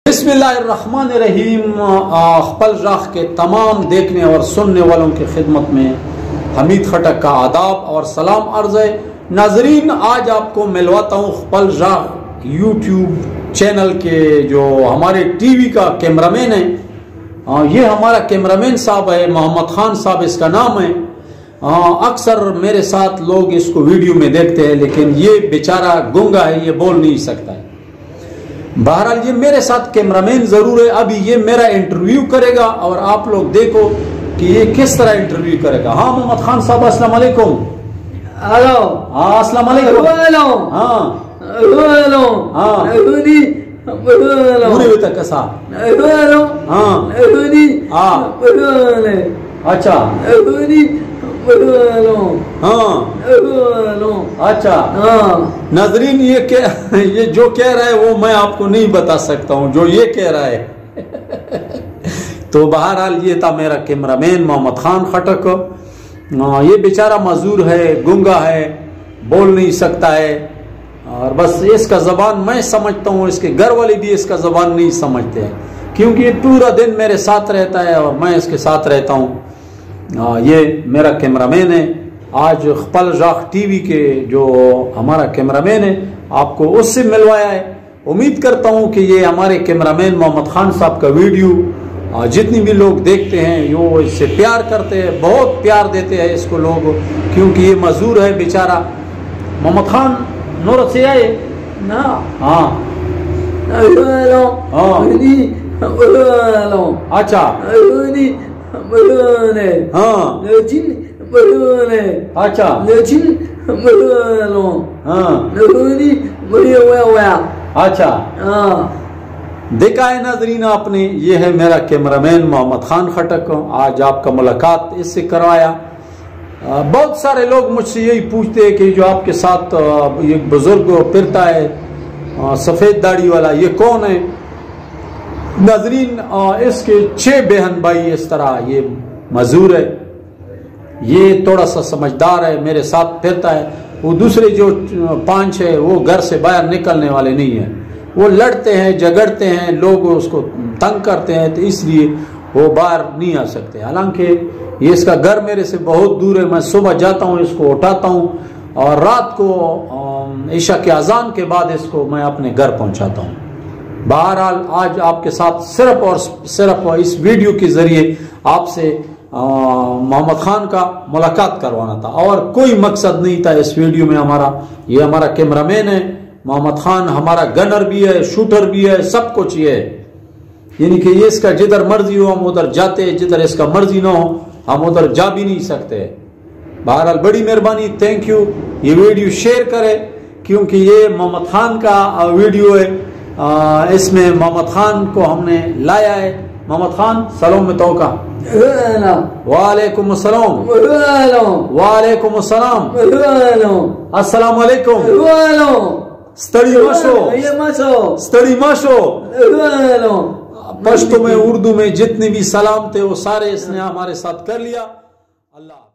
بسم اللہ الرحمن الرحیم. خپل راہ کے تمام دیکھنے اور سننے والوں کی خدمت میں حمید خٹک کا آداب اور سلام عرض ہے. ناظرین، آج آپ کو ملواتا ہوں خپل راہ یوٹیوب چینل کے جو ہمارے ٹی وی کا کیمرامین ہے. یہ ہمارا کیمرامین صاحب ہے، محمد خان صاحب اس کا نام ہے. اکثر میرے ساتھ لوگ اس کو ویڈیو میں دیکھتے ہیں، لیکن یہ بیچارہ گونگا ہے، یہ بول نہیں سکتا ہے. بہرحال یہ میرے ساتھ کیمرامین ضرور ہے. ابھی یہ میرا انٹرویو کرے گا اور آپ لوگ دیکھو کہ یہ کس طرح انٹرویو کرے گا. ہاں محمد خان صاحب، السلام علیکم. ہلو. ہاں السلام علیکم. ہلو. ہاں ہلو. ہاں پورے تک کسا. ہلو. ہاں ہاں اچھا ہاں اچھا. ناظرین، یہ جو کہہ رہا ہے وہ میں آپ کو نہیں بتا سکتا ہوں جو یہ کہہ رہا ہے. تو بہرحال یہ تھا میرا کیمرامین محمد خان خٹک. یہ بیچارہ معذور ہے، گنگا ہے، بول نہیں سکتا ہے، اور بس اس کا زبان میں سمجھتا ہوں، اس کے گھر والے بھی اس کا زبان نہیں سمجھتے ہیں، کیونکہ یہ پورا دن میرے ساتھ رہتا ہے اور میں اس کے ساتھ رہتا ہوں. یہ میرا کیمرامین ہے. آج خپل راہ ٹی وی کے جو ہمارا کیمرامین ہے، آپ کو اس سے ملوایا ہے. امید کرتا ہوں کہ یہ ہمارے کیمرامین محمد خان صاحب کا ویڈیو جتنی بھی لوگ دیکھتے ہیں وہ اس سے پیار کرتے ہیں، بہت پیار دیتے ہیں اس کو لوگ، کیونکہ یہ معذور ہے بیچارہ. محمد خان نورت سے آئے نا. ہاں اچھا ہاں اچھا اچھا. دیکھا ہے ناظرین آپ نے، یہ ہے میرا کیمرامین محمد خان خٹک. آج آپ کا ملاقات اس سے کروایا. بہت سارے لوگ مجھ سے یہی پوچھتے ہیں کہ جو آپ کے ساتھ ایک بزرگ پھرتا ہے سفید داڑھی والا، یہ کون ہے؟ ناظرین، اس کے 6 بہن بھائی اس طرح یہ معذور ہے. یہ تھوڑا سا سمجھدار ہے، میرے ساتھ پھرتا ہے. وہ دوسرے جو 5 ہے وہ گھر سے باہر نکلنے والے نہیں ہیں، وہ لڑتے ہیں، جھگڑتے ہیں، لوگ اس کو تنگ کرتے ہیں، تو اس لیے وہ باہر نہیں آ سکتے. حالانکہ یہ اس کا گھر میرے سے بہت دور ہے. میں صبح جاتا ہوں، اس کو اٹھاتا ہوں، اور رات کو عشاء کے اذان کے بعد اس کو میں اپنے گھر پہنچاتا ہوں. بہرحال آج آپ کے ساتھ صرف اور صرف اس ویڈیو کے ذریعے آپ سے محمد خان کا ملاقات کروانا تھا، اور کوئی مقصد نہیں تھا اس ویڈیو میں ہمارا. یہ ہمارا کیمرامین ہے محمد خان، ہمارا گنر بھی ہے، شوٹر بھی ہے، سب کچھ یہ ہے. یعنی کہ یہ اس کا جدھر مرضی ہو ہم ادھر جاتے ہیں، جدھر اس کا مرضی نہ ہو ہم ادھر جا بھی نہیں سکتے. بہرحال بڑی مہربانی، تھینک یو. یہ ویڈیو شیئر کرے، کیونکہ یہ محمد خان کا ویڈیو ہے. اس میں محمد خان کو ہم نے لایا ہے. محمد خان سلام میں توقع. وعلیکم السلام. وعلیکم السلام. السلام علیکم. ستڑی ماشو. پشتو میں، اردو میں جتنے بھی سلام تھے وہ سارے اس نے ہمارے ساتھ کر لیا. اللہ